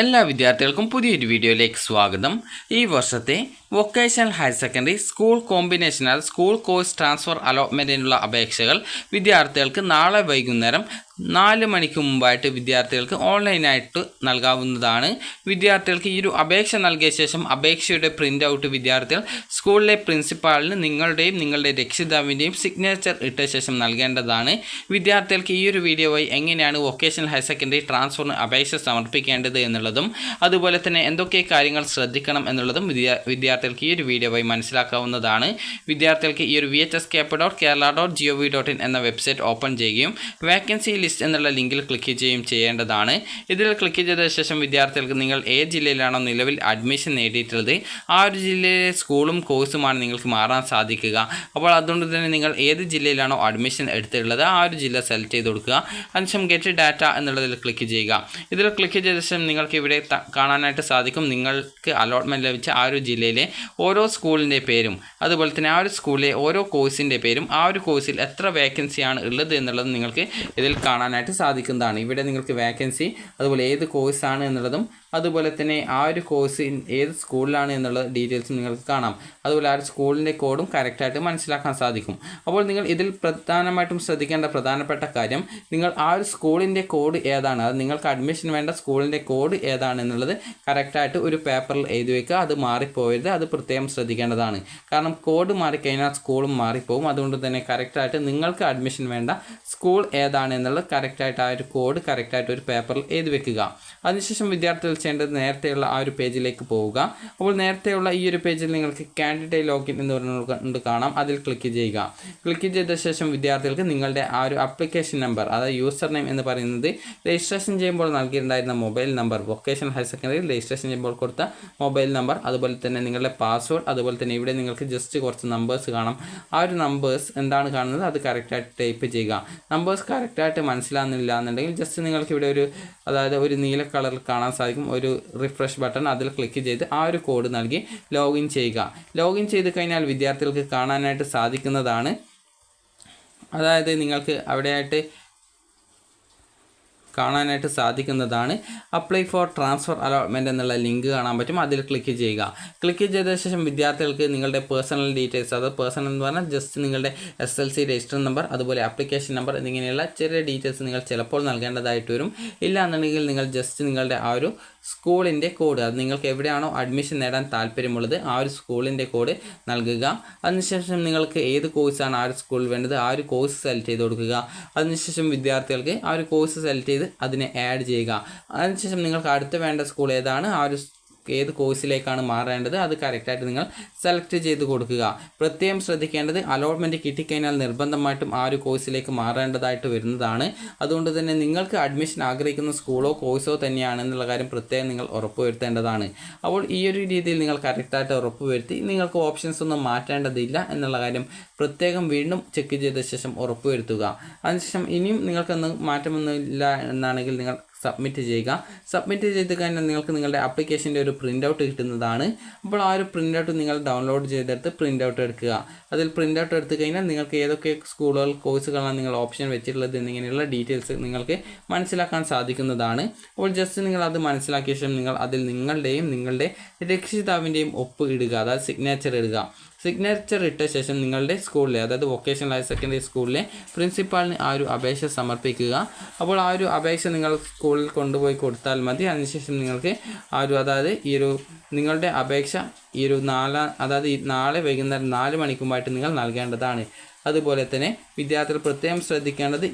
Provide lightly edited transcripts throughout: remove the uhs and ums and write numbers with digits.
എല്ലാ വിദ്യാർത്ഥികൾക്കും പുതിയൊരു വീഡിയോയിലേക്ക് സ്വാഗതം. ഈ വർഷത്തെ vocational higher secondary school combinational school course transfer അലോട്ട്മെൻറ്റിനുള്ള അപേക്ഷകൾ വിദ്യാർത്ഥികൾക്ക് നാളെ വൈകുന്നേരം 4 മണിക്ക് മുമ്പായിട്ട് വിദ്യാർത്ഥികൾക്ക് ഓൺലൈനായിട്ട് നൽകാവുന്നതാണ്. വിദ്യാർത്ഥികൾക്ക് ഈ ഒരു അപേക്ഷ നൽകിയ ശേഷം അപേക്ഷയുടെ പ്രിൻ്റ് ഔട്ട് വിദ്യാർത്ഥികൾ സ്കൂളിലെ പ്രിൻസിപ്പാളിന് നിങ്ങളുടെ രക്ഷിതാവിൻ്റെയും സിഗ്നേച്ചർ ഇട്ട ശേഷം നൽകേണ്ടതാണ്. വിദ്യാർത്ഥികൾക്ക് ഈ ഒരു വീഡിയോ വഴി എങ്ങനെയാണ് വൊക്കേഷണൽ ഹയർ സെക്കൻഡറി ട്രാൻസ്ഫറിന് അപേക്ഷ സമർപ്പിക്കേണ്ടത് എന്നുള്ളതും അതുപോലെ തന്നെ എന്തൊക്കെ കാര്യങ്ങൾ ശ്രദ്ധിക്കണം എന്നുള്ളതും വിദ്യാർത്ഥികൾക്ക് ഈ ഒരു വീഡിയോ വഴി മനസ്സിലാക്കാവുന്നതാണ്. വിദ്യാർത്ഥികൾക്ക് ഈ ഒരു vhskepper.kerala.gov.in എന്ന വെബ്സൈറ്റ് ഓപ്പൺ ചെയ്യുകയും വേക്കൻസി ലിസ്റ്റ് എന്നുള്ള ലിങ്കിൽ ക്ലിക്ക് ചെയ്യുകയും ചെയ്യേണ്ടതാണ്. ഇതിൽ ക്ലിക്ക് ചെയ്ത ശേഷം വിദ്യാർത്ഥികൾക്ക് നിങ്ങൾ ഏത് ജില്ലയിലാണോ നിലവിൽ അഡ്മിഷൻ നേടിയിട്ടുള്ളത് ആ ഒരു ജില്ലയിലെ സ്കൂളും കോഴ്സുമാണ് നിങ്ങൾക്ക് മാറാൻ സാധിക്കുക. അപ്പോൾ അതുകൊണ്ട് തന്നെ നിങ്ങൾ ഏത് ജില്ലയിലാണോ അഡ്മിഷൻ എടുത്തിട്ടുള്ളത് ആ ഒരു ജില്ല സെലക്ട് ചെയ്ത് കൊടുക്കുക. അതിനുശേഷം ഗെറ്റ് ഡാറ്റ എന്നുള്ളതിൽ ക്ലിക്ക് ചെയ്യുക. ഇതിൽ ക്ലിക്ക് ചെയ്ത ശേഷം നിങ്ങൾക്ക് ഇവിടെ കാണാനായിട്ട് സാധിക്കും നിങ്ങൾക്ക് അലോട്ട്മെൻറ്റ് ലഭിച്ച ആ ഒരു ജില്ലയിലെ ഓരോ സ്കൂളിൻ്റെ പേരും അതുപോലെ തന്നെ ആ ഒരു സ്കൂളിലെ ഓരോ കോഴ്സിൻ്റെ പേരും ആ ഒരു കോഴ്സിൽ എത്ര വേക്കൻസിയാണ് ഉള്ളത് എന്നുള്ളത് നിങ്ങൾക്ക് ഇതിൽ കാണാനായിട്ട് സാധിക്കുന്നതാണ്. ഇവിടെ നിങ്ങൾക്ക് വേക്കൻസി അതുപോലെ ഏത് കോഴ്സാണ് എന്നുള്ളതും അതുപോലെ തന്നെ ആ ഒരു കോഴ്സ് ഏത് സ്കൂളിലാണ് എന്നുള്ള ഡീറ്റെയിൽസും നിങ്ങൾക്ക് കാണാം. അതുപോലെ ആ ഒരു സ്കൂളിൻ്റെ കോഡും കറക്റ്റായിട്ട് മനസ്സിലാക്കാൻ സാധിക്കും. അപ്പോൾ നിങ്ങൾ ഇതിൽ പ്രധാനമായിട്ടും ശ്രദ്ധിക്കേണ്ട പ്രധാനപ്പെട്ട കാര്യം നിങ്ങൾ ആ ഒരു സ്കൂളിൻ്റെ കോഡ് ഏതാണ്, അത് നിങ്ങൾക്ക് അഡ്മിഷൻ വേണ്ട സ്കൂളിൻ്റെ കോഡ് ഏതാണ് എന്നുള്ളത് കറക്റ്റായിട്ട് ഒരു പേപ്പറിൽ എഴുതി വയ്ക്കുക. അത് മാറിപ്പോയത് അത് പ്രത്യേകം ശ്രദ്ധിക്കേണ്ടതാണ്. കാരണം കോഡ് മാറിക്കഴിഞ്ഞാൽ സ്കൂളും മാറിപ്പോകും. അതുകൊണ്ട് തന്നെ കറക്റ്റായിട്ട് നിങ്ങൾക്ക് അഡ്മിഷൻ വേണ്ട സ്കൂൾ ഏതാണ് എന്നുള്ളത് കറക്റ്റായിട്ട് ആ ഒരു കോഡ് കറക്റ്റായിട്ട് ഒരു പേപ്പറിൽ എഴുതി വെക്കുക. അതിനുശേഷം വിദ്യാർത്ഥികൾ ചെയ്യേണ്ടത് നേരത്തെയുള്ള ആ ഒരു പേജിലേക്ക് പോവുക. അപ്പോൾ നേരത്തെയുള്ള ഈ ഒരു പേജിൽ നിങ്ങൾക്ക് കാൻഡിഡേറ്റ് ലോഗിൻ എന്ന് പറഞ്ഞുകൊണ്ട് കാണാം. അതിൽ ക്ലിക്ക് ചെയ്യുക. ക്ലിക്ക് ചെയ്ത ശേഷം വിദ്യാർത്ഥികൾക്ക് നിങ്ങളുടെ ആ ഒരു ആപ്ലിക്കേഷൻ നമ്പർ, അതായത് യൂസർ നെയിം എന്ന് പറയുന്നത് രജിസ്ട്രേഷൻ ചെയ്യുമ്പോൾ നൽകിയിട്ടുണ്ടായിരുന്ന മൊബൈൽ നമ്പർ, വൊക്കേഷണൽ ഹയർ സെക്കൻഡറിയിൽ രജിസ്ട്രേഷൻ ചെയ്യുമ്പോൾ കൊടുത്ത മൊബൈൽ നമ്പർ, അതുപോലെ തന്നെ നിങ്ങളുടെ പാസ്വേഡ്, അതുപോലെ തന്നെ ഇവിടെ നിങ്ങൾക്ക് ജസ്റ്റ് കുറച്ച് നമ്പേഴ്സ് കാണാം. ആ ഒരു നമ്പേഴ്സ് എന്താണ് കാണുന്നത് അത് കറക്റ്റായിട്ട് ടൈപ്പ് ചെയ്യുക. നമ്പേഴ്സ് കറക്റ്റായിട്ട് മനസ്സിലാകുന്നില്ല എന്നുണ്ടെങ്കിൽ ജസ്റ്റ് നിങ്ങൾക്ക് ഇവിടെ ഒരു നീല കളറിൽ കാണാൻ സാധിക്കും ഒരു റിഫ്രഷ് ബട്ടൺ, അതിൽ ക്ലിക്ക് ചെയ്ത് ആ ഒരു കോഡ് നൽകി ലോഗിൻ ചെയ്യുക. ലോഗിൻ ചെയ്ത് കഴിഞ്ഞാൽ വിദ്യാർത്ഥികൾക്ക് കാണാനായിട്ട് സാധിക്കുന്നതാണ്, അതായത് നിങ്ങൾക്ക് അവിടെയായിട്ട് കാണാനായിട്ട് സാധിക്കുന്നതാണ് അപ്ലൈ ഫോർ ട്രാൻസ്ഫർ അലോട്ട്മെൻറ്റ് എന്നുള്ള ലിങ്ക് കാണാൻ പറ്റും. അതിൽ ക്ലിക്ക് ചെയ്യുക. ക്ലിക്ക് ചെയ്ത ശേഷം വിദ്യാർത്ഥികൾക്ക് നിങ്ങളുടെ പേഴ്സണൽ ഡീറ്റെയിൽസ്, അത് പേഴ്സണൽ എന്ന് പറഞ്ഞാൽ ജസ്റ്റ് നിങ്ങളുടെ SLC രജിസ്റ്റർ നമ്പർ അതുപോലെ ആപ്ലിക്കേഷൻ നമ്പർ എന്നിങ്ങനെയുള്ള ചെറിയ ഡീറ്റെയിൽസ് നിങ്ങൾ ചിലപ്പോൾ നൽകേണ്ടതായിട്ട് വരും. ഇല്ല എന്നുണ്ടെങ്കിൽ നിങ്ങൾ ജസ്റ്റ് നിങ്ങളുടെ ആ ഒരു സ്കൂളിൻ്റെ കോഡ്, അത് നിങ്ങൾക്ക് എവിടെയാണോ അഡ്മിഷൻ നേടാൻ താല്പര്യമുള്ളത് ആ ഒരു സ്കൂളിൻ്റെ കോഡ് നൽകുക. അതിനുശേഷം നിങ്ങൾക്ക് ഏത് കോഴ്സാണ് ആ ഒരു സ്കൂളിൽ വേണ്ടത് ആ ഒരു കോഴ്സ് സെലക്ട് ചെയ്ത് കൊടുക്കുക. അതിനുശേഷം വിദ്യാർത്ഥികൾക്ക് ആ ഒരു കോഴ്സ് സെലക്ട് ചെയ്ത് അതിനെ ആഡ് ചെയ്യുക. അതിനുശേഷം നിങ്ങൾക്ക് അടുത്ത് വേണ്ട സ്കൂൾ ഏതാണ്, ആ ഒരു ഏത് കോഴ്സിലേക്കാണ് മാറേണ്ടത് അത് കറക്റ്റായിട്ട് നിങ്ങൾ സെലക്ട് ചെയ്ത് കൊടുക്കുക. പ്രത്യേകം ശ്രദ്ധിക്കേണ്ടത് അലോട്ട്മെൻറ്റ് കിട്ടിക്കഴിഞ്ഞാൽ നിർബന്ധമായിട്ടും ആ ഒരു കോഴ്സിലേക്ക് മാറേണ്ടതായിട്ട് വരുന്നതാണ്. അതുകൊണ്ട് തന്നെ നിങ്ങൾക്ക് അഡ്മിഷൻ ആഗ്രഹിക്കുന്ന സ്കൂളോ കോഴ്സോ തന്നെയാണെന്നുള്ള കാര്യം പ്രത്യേകം നിങ്ങൾ ഉറപ്പുവരുത്തേണ്ടതാണ്. അപ്പോൾ ഈ ഒരു രീതിയിൽ നിങ്ങൾ കറക്റ്റായിട്ട് ഉറപ്പുവരുത്തി നിങ്ങൾക്ക് ഓപ്ഷൻസ് ഒന്നും മാറ്റേണ്ടതില്ല എന്നുള്ള കാര്യം പ്രത്യേകം വീണ്ടും ചെക്ക് ചെയ്ത ശേഷം ഉറപ്പുവരുത്തുക. അതിനുശേഷം ഇനിയും നിങ്ങൾക്കൊന്നും മാറ്റമൊന്നുമില്ല എന്നാണെങ്കിൽ നിങ്ങൾ സബ്മിറ്റ് ചെയ്യുക. സബ്മിറ്റ് ചെയ്ത് കഴിഞ്ഞാൽ നിങ്ങൾക്ക് നിങ്ങളുടെ ആപ്ലിക്കേഷൻ്റെ ഒരു പ്രിൻ്റ് ഔട്ട് കിട്ടുന്നതാണ്. അപ്പോൾ ആ ഒരു പ്രിൻ്റ് ഔട്ട് നിങ്ങൾ ഡൗൺലോഡ് ചെയ്തെടുത്ത് പ്രിൻ്റ് ഔട്ട് എടുക്കുക. അതിൽ പ്രിൻ്റ് ഔട്ട് എടുത്തു കഴിഞ്ഞാൽ നിങ്ങൾക്ക് ഏതൊക്കെ സ്കൂളുകൾ കോഴ്സുകളാണ് നിങ്ങൾ ഓപ്ഷൻ വെച്ചിട്ടുള്ളത് എന്നിങ്ങനെയുള്ള ഡീറ്റെയിൽസ് നിങ്ങൾക്ക് മനസ്സിലാക്കാൻ സാധിക്കുന്നതാണ്. അപ്പോൾ ജസ്റ്റ് നിങ്ങൾ അത് മനസ്സിലാക്കിയ ശേഷം നിങ്ങൾ അതിൽ നിങ്ങളുടെ രക്ഷിതാവിൻ്റെയും ഒപ്പ് ഇടുക, അതായത് സിഗ്നേച്ചർ ഇടുക. സിഗ്നേച്ചർ ഇട്ട ശേഷം നിങ്ങളുടെ സ്കൂളിലെ, അതായത് വൊക്കേഷണൽ ഹയർ സെക്കൻഡറി സ്കൂളിലെ പ്രിൻസിപ്പാളിന് ആ ഒരു അപേക്ഷ സമർപ്പിക്കുക. അപ്പോൾ ആ ഒരു അപേക്ഷ നിങ്ങൾ സ്കൂളിൽ കൊണ്ടുപോയി കൊടുത്താൽ മതി. അതിനുശേഷം നിങ്ങൾക്ക് അതായത് നിങ്ങളുടെ അപേക്ഷ നാളെ വൈകുന്നേരം 4 മണിക്കുമ്പായിട്ട് നിങ്ങൾ നൽകേണ്ടതാണ്. അതുപോലെ തന്നെ വിദ്യാർത്ഥികൾ പ്രത്യേകം ശ്രദ്ധിക്കേണ്ടത്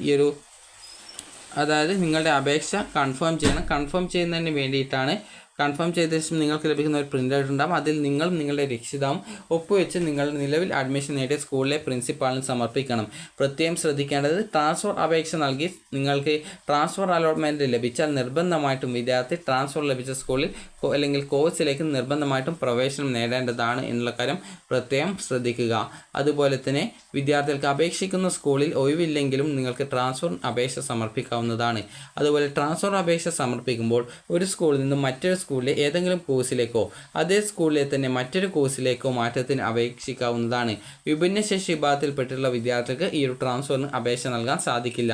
അതായത് നിങ്ങളുടെ അപേക്ഷ കൺഫേം ചെയ്യണം. കൺഫേം ചെയ്യുന്നതിന് വേണ്ടിയിട്ടാണ്. കൺഫേം ചെയ്ത ശേഷം നിങ്ങൾക്ക് ലഭിക്കുന്ന ഒരു പ്രിൻ്റ് ഔട്ട് ഉണ്ടാകും. അതിൽ നിങ്ങളും നിങ്ങളുടെ രക്ഷിതാവും ഒപ്പുവെച്ച് നിങ്ങൾ നിലവിൽ അഡ്മിഷൻ നേടിയ സ്കൂളിലെ പ്രിൻസിപ്പാളിന് സമർപ്പിക്കണം. പ്രത്യേകം ശ്രദ്ധിക്കേണ്ടത് ട്രാൻസ്ഫർ അപേക്ഷ നൽകി നിങ്ങൾക്ക് ട്രാൻസ്ഫർ അലോട്ട്മെൻറ്റ് ലഭിച്ചാൽ നിർബന്ധമായിട്ടും വിദ്യാർത്ഥി ട്രാൻസ്ഫർ ലഭിച്ച സ്കൂളിൽ അല്ലെങ്കിൽ കോഴ്സിലേക്ക് നിർബന്ധമായിട്ടും പ്രവേശനം നേടേണ്ടതാണ് എന്നുള്ള കാര്യം പ്രത്യേകം ശ്രദ്ധിക്കുക. അതുപോലെ തന്നെ വിദ്യാർത്ഥികൾക്ക് അപേക്ഷിക്കുന്ന സ്കൂളിൽ ഒഴിവില്ലെങ്കിലും നിങ്ങൾക്ക് ട്രാൻസ്ഫർ അപേക്ഷ സമർപ്പിക്കാവുന്നതാണ്. അതുപോലെ ട്രാൻസ്ഫർ അപേക്ഷ സമർപ്പിക്കുമ്പോൾ ഒരു സ്കൂളിൽ നിന്നും മറ്റൊരു സ്കൂളിലെ ഏതെങ്കിലും കോഴ്സിലേക്കോ അതേ സ്കൂളിലെ തന്നെ മറ്റൊരു കോഴ്സിലേക്കോ മാറ്റത്തിന് അപേക്ഷിക്കാവുന്നതാണ്. വിഭിന്നശേഷി വിഭാഗത്തിൽപ്പെട്ടുള്ള വിദ്യാർത്ഥികൾക്ക് ഈ ഒരു ട്രാൻസ്ഫറിന് അപേക്ഷ നൽകാൻ സാധിക്കില്ല.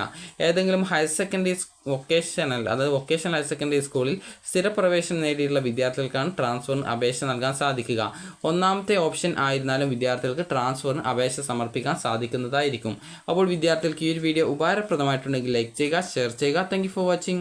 ഏതെങ്കിലും higher secondary vocational higher secondary സ്കൂളിൽ സ്ഥിരപ്രവേശനം നേടിയിട്ടുള്ള വിദ്യാർത്ഥികൾക്കാണ് ട്രാൻസ്ഫറിന് അപേക്ഷ നൽകാൻ സാധിക്കുക. ഒന്നാമത്തെ ഓപ്ഷൻ ആയിരുന്നാലും വിദ്യാർത്ഥികൾക്ക് ട്രാൻസ്ഫറിന് അപേക്ഷ സമർപ്പിക്കാൻ സാധിക്കുന്നതായിരിക്കും. അപ്പോൾ വിദ്യാർത്ഥികൾക്ക് ഈ ഒരു വീഡിയോ ഉപകാരപ്രദമായിട്ടുണ്ടെങ്കിൽ ലൈക്ക് ചെയ്യുക, ഷെയർ ചെയ്യുക. Thank you for watching.